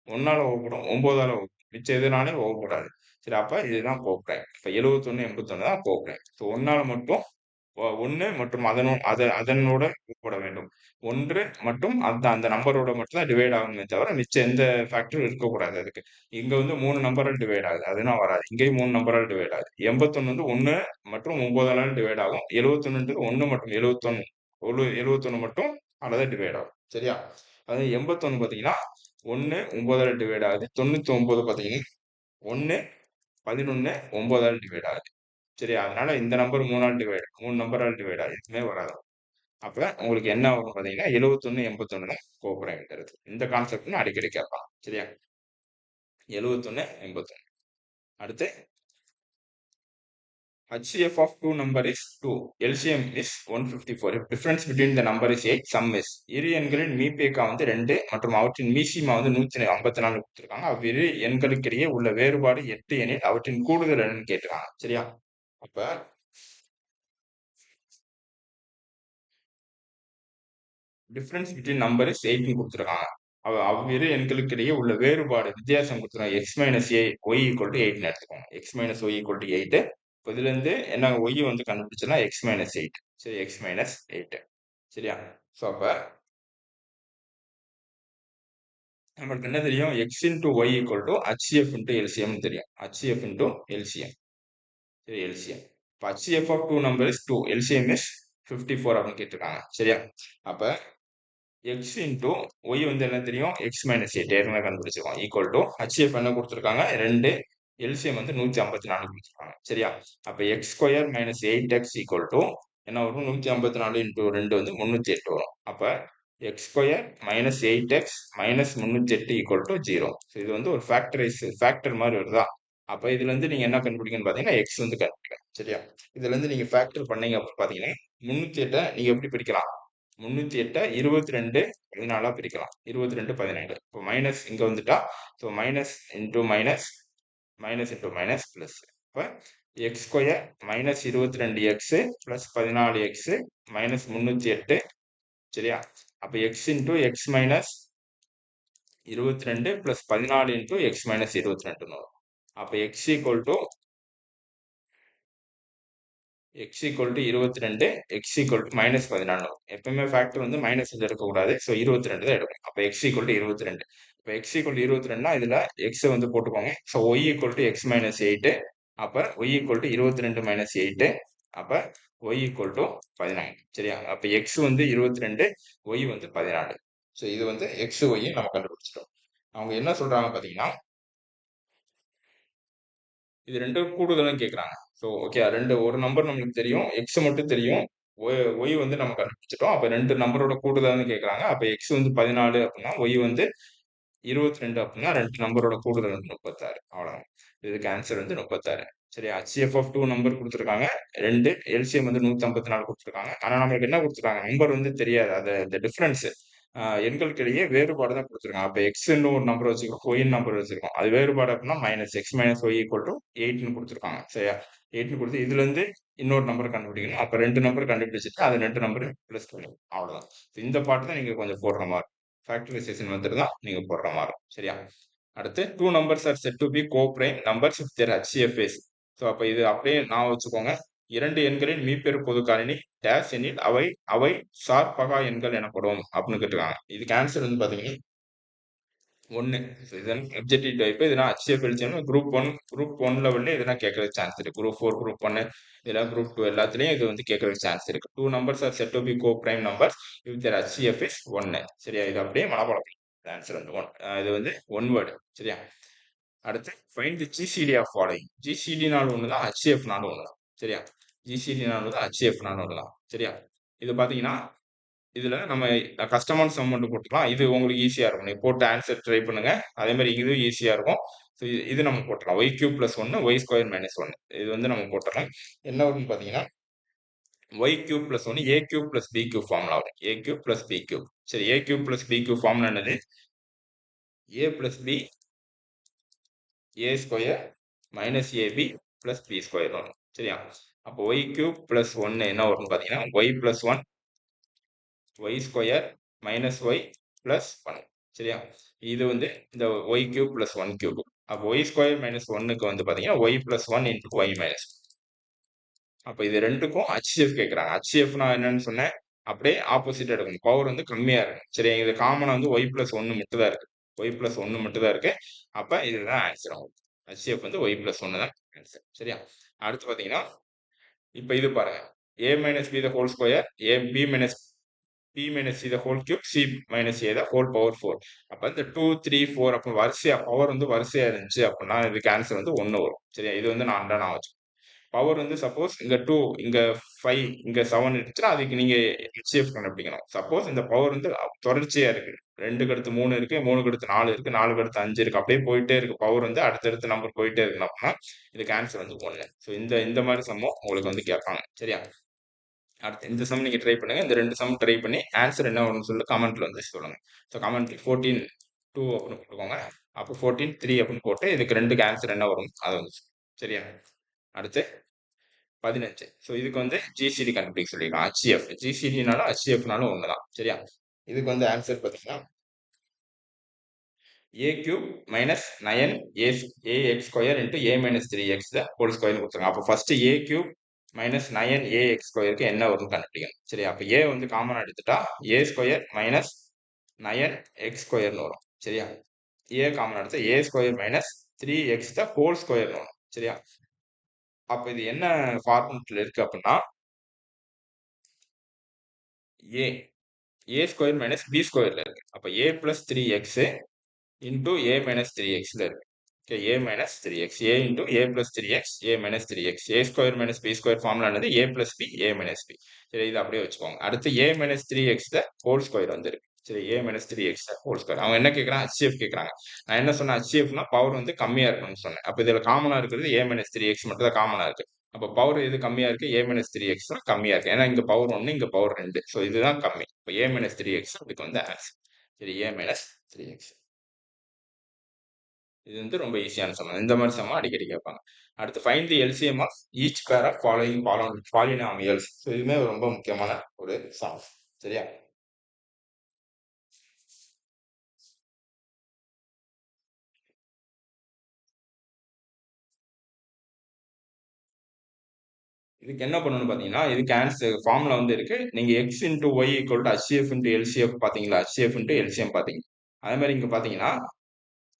ஒன்னால வகுப்படும், 9 வகுப்படும். மிச்சம் எதுனாலும் வகுப்படாது. சரி, அப்ப இதுதான் கோப்ரைம். இப்ப 71 81 தான் கோப்ரைம். ஸோ ஒன்னால மட்டும் 1 மற்றும் அதனோட வகுப்பட வேண்டும். 1 மற்றும் அந்த நம்பரோட மட்டும் தான் டிவைட் ஆகுமே தவிர மிச்சம் எந்த ஃபேக்டரும் இருக்கக்கூடாது. அதுக்கு இங்க வந்து 3 நம்பரால் டிவைட் ஆகுது, அதுதான் வராது. இங்கேயும் 3 நம்பரால் டிவைட் ஆகுது. 81 வந்து 1 மற்றும் 9 டிவைட் ஆகும். 71 1 மற்றும் 71 மட்டும் அதான் டிவைட் ஆகும். சரியா, அது 81 பாத்தீங்கன்னா 1 9 டிவைட் ஆகுது. 99 பாத்தீங்கன்னா 1 11 9 டிவைட் ஆகுது. சரி, அதனால இந்த நம்பர் 3 நம்பரால் டிவைட் ஆகுது, எதுவுமே வராது. அப்ப உங்களுக்கு என்ன ஆகும் பாத்தீங்கன்னா 71 81 தான் கோப்ரைம்ங்கிறது. இந்த கான்செப்ட் அடிக்கடி கேட்பாங்க. சரியா, 71 81. அடுத்து HCF of two number is 2. LCM is 154. If difference between the number is 8, sum is. இரு எண்களின் மீபேக்கா வந்து 2 மற்றும் அவற்றின் மீசிமா வந்து 154 கொடுத்திருக்காங்க. அவ்விரு எண்களுக்கிடையே உள்ள வேறுபாடு 8 எனில் அவற்றின் கூடுதல் என்னன்னு கேட்டிருக்காங்க. சரியா, அப்ப டிஃபரன்ஸ் பிட்வீன் நம்பர் இஸ் 8 கொடுத்துருக்காங்க. அவ்விரு எண்களுக்கிடையே உள்ள வேறுபாடு வித்தியாசம் கொடுத்துருக்காங்க. X minus A Y equal to 8 எடுத்துக்கோங்க. X minus Y equal to 8. இதுல இருந்து என்ன ஒய் வந்து கண்டுபிடிச்சலாம் எக்ஸ் மைனஸ் 8. சரி, எக்ஸ் மைனஸ் 8. சரியா, ஸோ அப்ப நமக்கு என்ன தெரியும்? X into Y equal to HCF into LCM தெரியும். HCF into LCM. சரி, எல்சிஎம். இப்போ HCF of two number is 2, LCM is 54 அப்படின்னு கேட்டிருக்காங்க. சரியா, அப்ப எக்ஸ் இன்டூ ஒய் வந்து என்ன தெரியும்? எக்ஸ் மைனஸ் 8 ஏற்கனவே கண்டுபிடிச்சிருக்கோம். ஈக்குவல் டு ஹெச்சிஎஃப் என்ன கொடுத்துருக்காங்க? 2, எல்சிஎம் வந்து 154 கொடுத்துருக்காங்க. சரியா, அப்ப X square minus 8x equal to என்ன வரும்? 154 இன்டூ 2 வந்து 308 வரும். அப்ப X square minus 8x minus 308 equal to 0. So இது வந்து ஒரு ஃபேக்டர் மாதிரி வருதா? அப்போ இதுல இருந்து நீங்க என்ன கண்டுபிடிக்கணும்னு பார்த்தீங்கன்னா எக்ஸ் வந்து கண்டுபிடிக்கணும். சரியா? இதுல இருந்து நீங்க ஃபேக்டர் பண்ணீங்க அப்படின்னு பார்த்தீங்கன்னா 308 நீங்க எப்படி பிரிக்கலாம்? 308 22 14 பிரிக்கலாம். 22 14. இப்போ மைனஸ் இங்க வந்துட்டா, so minus into minus, minus into minus plus. இப்போ x square minus 22x plus 14x minus 308. சரியா? அப்ப x into x minus 22 plus 14 into x minus 22 வரும். அப்ப x equal to x equal to 22, x equal to minus 14 வரும். எப்பவுமே factor வந்து minus வந்து எடுக்கக்கூடாது. ஸோ 22 தான் எடுக்கணும். அப்ப எக்ஸ் ஈக்குவல் டு 22. இப்போ எக்ஸ் ஈக்குவல் டு 22னா இதுல எக்ஸ் வந்து போட்டுக்கோங்க. So Y equal to X minus 8. அப்ப ஒய் ஈக்குவல் டு 22 மைனஸ் 8. அப்ப ஒய் ஈக்குவல் டு 14. சரியா? அப்ப எக்ஸ் வந்து 22, ஒய் வந்து 14. ஸோ இது வந்து எக்ஸ் ஒய் நம்ம கண்டுபிடிச்சிட்டோம். அவங்க என்ன சொல்றாங்க பாத்தீங்கன்னா, இது ரெண்டும் கூடுதல்னு கேக்குறாங்க. ஸோ ஓகே, ஒரு நம்பர் நம்மளுக்கு தெரியும், எக்ஸ் மட்டும் தெரியும், ஒய் வந்து நம்ம கண்டுபிடிச்சிட்டோம். அப்ப ரெண்டு நம்பரோட கூடுதல்னு கேக்குறாங்க. அப்ப எக்ஸ் வந்து 14 அப்படின்னா ஒய் வந்து 22 அப்படின்னா ரெண்டு நம்பரோட கூடுதல் வந்து 36. அவ்வளவுதான். இதுக்கு ஆன்சர் வந்து 36. சரி, HCF ஆஃப் 2 நம்பர் கொடுத்துருக்காங்க. 2 எல்சிஎம் வந்து 154 கொடுத்துருக்காங்க. ஆனா நம்மளுக்கு என்ன கொடுத்துருக்காங்க? நம்பர் வந்து தெரியாது. அது இந்த டிஃபரன்ஸ் எண்களுக்கு இடையே வேறுபாடு தான் கொடுத்துருக்காங்க. அப்ப எக்ஸ்ன்னு ஒரு நம்பர் வச்சிருக்கோம், ஒய்ன்னு நம்பர் வச்சிருக்கோம். அது வேறுபாடு அப்படின்னா minus x minus Y equal to 8ன்னு கொடுத்துருக்காங்க. சரியா? 8ன்னு கொடுத்து இதுல இருந்து இன்னொரு நம்பர் கண்டுபிடிக்கணும். அப்ப ரெண்டு நம்பர் கண்டுபிடிச்சிட்டு அது ரெண்டு நம்பர் பிளஸ் பண்ணணும். அவ்வளவுதான். இந்த பாட்டு தான் நீங்க கொஞ்சம் போடுற மாதிரி, ஃபேக்டரைசேஷன் மெத்தட் தான் நீங்க போடுற மாதிரி. சரியா? அடுத்து 2 numbers are said to be co-prime numbers if their HCF is. So அப்ப இது அப்படியே நான் வச்சுக்கோங்க. இரண்டு எண்களின் மீப்பெரு பொது காரணி டேஷ் எனில் அவை அவை சார்பகா எண்கள் எனப்படும் அப்படின்னு கேட்டிருக்காங்க. இதுக்கு ஆன்சர் வந்து பாத்தீங்கன்னா 1. இதன் அப்ஜெக்டிவ் டைப் இதெல்லாம் HCF எழுதிச்சோம்னா குரூப் 1 லெவல்ல இதெல்லாம் கேட்கறதுக்கு சான்ஸ் இருக்கு. குரூப் 4, குரூப் 1 இதெல்லாம் குரூப் 2 எல்லாத்துலயும் இது வந்து கேட்கறதுக்கு சான்ஸ் இருக்கு. 2 numbers are said to be co-prime numbers if their HCF is 1. சரியா? இது அப்படியே மனப்பாடம். ஆன்சர் வந்து 1. இது வந்து ஒன் வேர்டு. சரியா? அடுத்து find the GCD of following. ஜிசிடினாலும் ஒன்று தான், ஹெச்சிஎஃப்னாலும் ஒன்று தான். சரியா? ஜிசிடினாலும் தான், ஹெச்சிஎஃப்னாலும் ஒன்று தான். சரியா? இது பார்த்தீங்கன்னா இதுல நம்ம கஷ்டமான சம் மட்டும் போட்டுக்கலாம். இது உங்களுக்கு ஈஸியா இருக்கும். நீங்க போட்டு ஆன்சர் ட்ரை பண்ணுங்க. அதே மாதிரி இது ஈஸியா இருக்கும். ஸோ இது நம்ம போட்டுக்கலாம். Y cube plus 1 Y square minus 1 இது வந்து நம்ம போட்டுடலாம். என்ன வரும்னு பார்த்தீங்கன்னா y cube plus 1 a cube plus b cube formula வரும். A cube plus b cube. சரி, a cube plus b cube formula என்னது? A plus b a square minus ab plus b square வரும். சரியா? அப்போ ஒய் கியூப் பிளஸ் 1 என்ன வரும்னு பார்த்தீங்கன்னா Y plus 1 Y square minus Y plus 1. சரியா? இது வந்து இந்த ஒய் கியூப் பிளஸ் 1 கியூப். அப்போ ஒய் ஸ்கொயர் மைனஸ் 1க்கு வந்து பார்த்தீங்கன்னா Y plus 1 into Y minus. அப்போ இது ரெண்டுக்கும் HCF கேட்குறாங்க. HCF நான் என்னன்னு சொன்னேன், அப்படியே ஆப்போசிட் எடுக்கணும். பவர் வந்து கம்மியா இருக்கும். சரி, இது காமனா வந்து ஒய் பிளஸ் 1 மட்டும் தான் இருக்கு. ஒய் பிளஸ் 1 மட்டும் தான் இருக்கு. அப்ப இதுதான் ஆன்சர் ஆகும். HCF வந்து ஒய் பிளஸ் 1 தான் ஆன்சர். சரியா? அடுத்து பார்த்தீங்கன்னா இப்ப இது பாருங்க. a minus B the whole square A B minus B minus C the whole cube C minus A the whole power 4. அப்ப இந்த 2 3 4 அப்போ வரிசையா பவர் வந்து வரிசையா இருந்துச்சு அப்படின்னா இதுக்கு ஆன்சர் வந்து 1 வரும். சரியா? இது வந்து நான் வச்சு பவர் வந்து சப்போஸ் இங்க 2 இங்க 5 இங்க 7 இருந்துச்சுன்னா அதுக்கு நீங்க HCF கண்டுபிடிக்கணும். சப்போஸ் இந்த பவர் வந்து தொடர்ச்சியா இருக்கு, 2க்கு அடுத்து 3 இருக்கு, 3க்கு அடுத்து 4 இருக்கு, 4க்கு அடுத்து 5 இருக்கு, அப்படியே போயிட்டே இருக்கு. பவர் வந்து அடுத்தடுத்த நம்பர் போயிட்டே இருக்கு அப்படின்னா இதுக்கு ஆன்சர் வந்து 1. ஸோ இந்த மாதிரி சம்மம் உங்களுக்கு வந்து கேட்பாங்க. சரியா? அடுத்து இந்த சம் நீங்க ட்ரை பண்ணுங்க. இந்த ரெண்டு சம் ட்ரை பண்ணி ஆன்சர் என்ன வரும்னு சொல்லி கமெண்ட்ல வந்து சொல்லுங்க. ஸோ கமெண்ட் 14 2 அப்படின்னு போட்டுக்கோங்க. அப்போ 14 3 அப்படின்னு போட்டு இதுக்கு ரெண்டுக்கு ஆன்சர் என்ன வரும் அது வந்து சரியா? அடுத்து 15. ஸோ இதுக்கு வந்து ஜிசிடி கண்டுபிடிக்க சொல்லியிருக்கான். HCF ஜிசிடினாலும் HCFனாலும் ஒன்று தான். சரியா? இதுக்கு வந்து ஆன்சர் பார்த்தீங்கன்னா a cube minus 9 ax square into a minus 3x whole ஸ்கொயர்னு கொடுத்துருங்க. அப்போ first a cube minus 9 ax ஸ்கொயருக்கு என்ன வரும்னு கண்டுபிடிக்கணும். சரி, அப்போ ஏ வந்து காமன் எடுத்துட்டா ஏ ஸ்கொயர் மைனஸ் 9 எக்ஸ் ஸ்கொயர்னு வரும். சரியா? ஏ காமன் எடுத்தா ஏ ஸ்கொயர் மைனஸ் 3x ஹோல் ஸ்கொயர்னு வரும். சரியா? அப்போ இது என்ன ஃபார்முலேட்ல இருக்கு அப்படின்னா a a square minus b ஸ்கொயர்ல இருக்கு. அப்போ a plus 3x into a minus 3xல இருக்கு. Okay, a minus 3x a into a plus 3x a minus 3x a square minus b square formula என்னது? A plus b a minus b. சரி, இது அப்படியே வச்சுக்கோங்க. அடுத்து ஏ மைனஸ் 3x ஹோல் ஸ்கொயர் வந்து இருக்கு. சரி, a minus 3x whole square. அவங்க என்ன கேட்குறாங்க? HCF கேட்குறாங்க. நான் என்ன சொன்னேன்? HCFனா பவர் வந்து கம்மியா இருக்கணும்னு சொன்னேன். அப்ப இதுல காமனா இருக்கிறது a minus 3x மட்டும் தான் காமனா இருக்கு. அப்ப பவர் எது கம்மியா இருக்கு? a minus 3x தான் கம்மியா இருக்கு. ஏன்னா இங்க பவர் 1, இங்க பவர் 2. ஸோ இதுதான் கம்மி. இப்ப a minus 3x இதுக்கு வந்து ஆன்சர். சரி, a minus 3x. இது வந்து ரொம்ப ஈஸியான சம். இந்த மாதிரி சம்ம அடிக்கடி கேட்பாங்க. அடுத்து find the LCM of each pair of following polynomials. So இதுவுமே ரொம்ப முக்கியமான ஒரு சம். சரியா? இதுக்கு என்ன பண்ணணும்னு பார்த்தீங்கன்னா, இதுக்கு ஆன்சர் ஃபார்முலா வந்து இருக்கு. நீங்க x into Y equal to HCF into LCF பார்த்தீங்களா? ஹச்சிஎஃப் இன்டு எல்சிஎம் பார்த்தீங்க. அதே மாதிரி இங்க பார்த்தீங்கன்னா,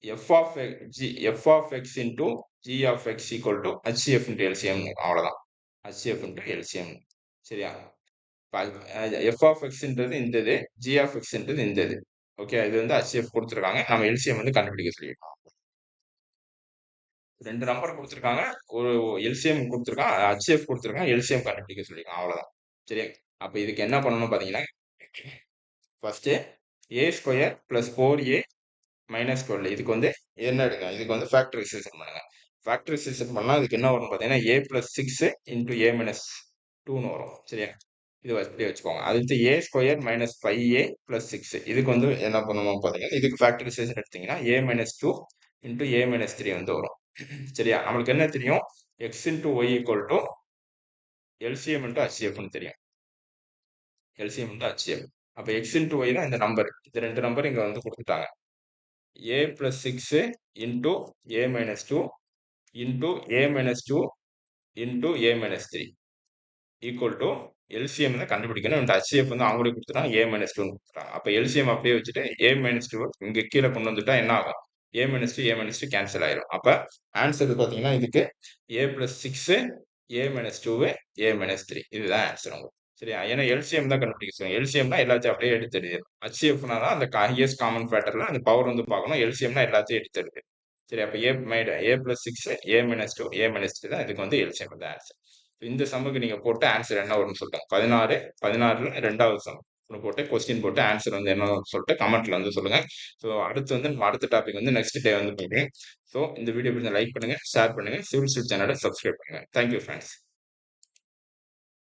f of x into g of x equal to HCF into LCM. அவ்வளோதான். HCF into LCM. சரியா? எஃப் ஆஃப் எக்ஸ்ன்றது இந்த இது, ஜி ஆஃப் எக்ஸ்ன்றது இந்த இது. ஓகே, இது வந்து ஹச்சிஎஃப் கொடுத்துருக்காங்க. நம்ம எல்சிஎம் வந்து கண்டுபிடிக்க சொல்லியிருக்கோம். 2 நம்பர் குடுத்துருக்காங்க. ஒரு எல்சிஎம் குடுத்துருக்கான். ஹச்சிஎஃப் குடுத்துருக்கான். எல்சிஎம் கண்டுபிடிக்க சொல்லியிருக்கான். அவ்வளவுதான். சரியா? அப்ப இதுக்கு என்ன பண்ணணும்னு பார்த்தீங்கன்னா, first a square plus 4a minus 12 இதுக்கு வந்து என்ன எடுங்க? இதுக்கு வந்து ஃபேக்டரைசேஷன் பண்ணுங்க. ஃபேக்டரைசேஷன் பண்ணா இதுக்கு என்ன வரும்னு பார்த்தீங்கன்னா, a plus 6 into a minus 2ன்னு வரும். சரியா? இது இப்படியே வச்சுக்கோங்க. அடுத்து a square minus 5a plus 6 இதுக்கு வந்து என்ன பண்ணணும் பார்த்தீங்கன்னா, இதுக்கு ஃபேக்டரைசேஷன் எடுத்தீங்கன்னா a minus 2 into a minus 3 வந்து வரும். சரியா? நம்மளுக்கு என்ன தெரியும்? x into Y equal to LCM into ஹச்சிஎஃப்னு தெரியும். LCM into HCF. அப்ப x இன்டு ஒய் தான் இந்த நம்பர். இந்த 2 நம்பர் இங்க வந்து குடுத்துட்டாங்க. a plus 6 into a minus 2 into a minus 2 into a minus 3 equal to LCM தான் கண்டுபிடிக்கணும். இந்த ஹச்சிஎஃப் வந்து அவங்களே குடுத்துட்டாங்க. a மைனஸ் 2ன்னு குடுத்துட்டாங்க. அப்ப எல்சிஎம் அப்படியே வச்சுட்டு a மைனஸ் 2 இங்க கீழ கொண்டு வந்துட்டா என்ன ஆகும்? a minus 2 a minus 2 cancel ஆயிரும். அப்ப ஆன்சர் பார்த்தீங்கன்னா இதுக்கு a plus 6 a minus 2 a minus 3 இதுதான் ஆன்சர் உங்களுக்கு. சரியா? ஏன்னா எல்சிஎம் தான் கண்டுபிடிக்க சொல்லுங்க. எல்சிஎம்னா எல்லாத்தையும் அப்படியே எடுத்து எழுதிடணும். ஹச்சிஎஃப்னா தான் அந்த ஹையஸ்ட் காமன் ஃபேக்டர்ல அந்த பவர் வந்து பார்க்கணும். எல்சிஎம்னா எல்லாத்தையும் எடுத்து எழுது. சரி, அப்ப a plus 6 a minus 2 a minus 3 தான் இதுக்கு வந்து எல்சிஎம் தான் ஆன்சர். இந்த சம்முக்கு நீங்க போட்ட ஆன்சர் என்ன வரும்னு சொல்லுங்க. 16ல 2வது சம் போட்டு கொஸ்டின் போட்டு ஆன்சர் வந்து என்ன சொல்லிட்டு கமெண்ட்ல வந்து சொல்லுங்க. ஸோ அடுத்து வந்து நம்ம அடுத்த டாபிக் வந்து நெக்ஸ்ட் டே வந்து பார்ப்போம். ஸோ இந்த வீடியோ பிடிச்சா லைக் பண்ணுங்க, ஷேர் பண்ணுங்க, சிவில் ஸ்டூட் சேனலை சப்ஸ்கிரைப் பண்ணுங்க. Thank you friends.